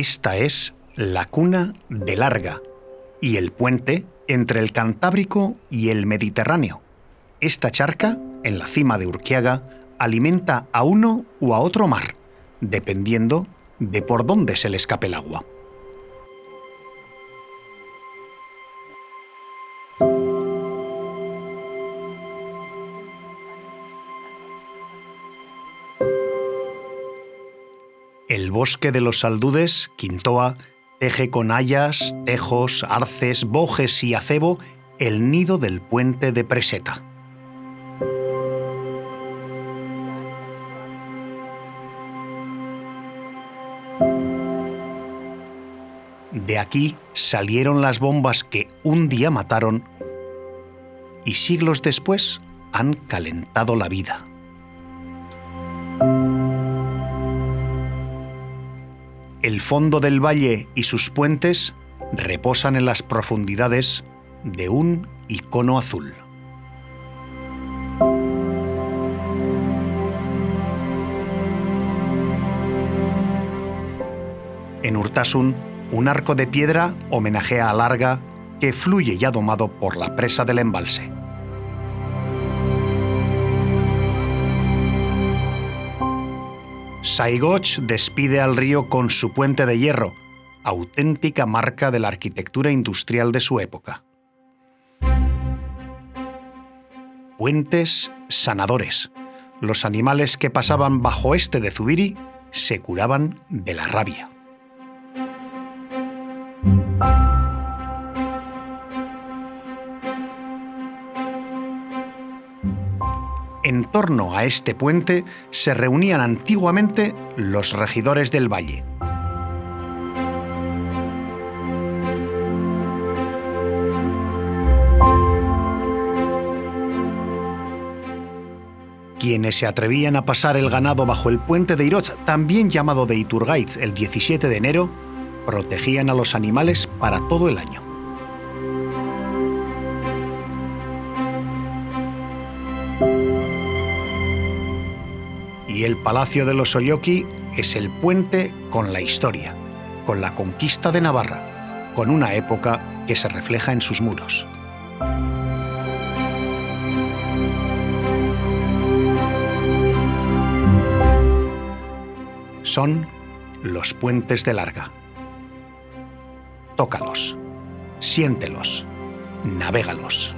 Esta es la cuna de Larga y el puente entre el Cantábrico y el Mediterráneo. Esta charca, en la cima de Urquiaga, alimenta a uno u a otro mar, dependiendo de por dónde se le escape el agua. El bosque de los Saldudes, Quintoa, teje con hayas, tejos, arces, bojes y acebo el nido del puente de Preseta. De aquí salieron las bombas que un día mataron y siglos después han calentado la vida. El fondo del valle y sus puentes reposan en las profundidades de un icono azul. En Urtasun, un arco de piedra homenajea a Larga, que fluye ya domado por la presa del embalse. Saigoch despide al río con su puente de hierro, auténtica marca de la arquitectura industrial de su época. Puentes sanadores. Los animales que pasaban bajo este de Zubiri se curaban de la rabia. En torno a este puente se reunían antiguamente los regidores del valle. Quienes se atrevían a pasar el ganado bajo el puente de Irotz, también llamado de Iturgaitz, el 17 de enero, protegían a los animales para todo el año. Y el Palacio de los Olloqui es el puente con la historia, con la conquista de Navarra, con una época que se refleja en sus muros. Son los puentes de Larga. Tócalos, siéntelos, navégalos.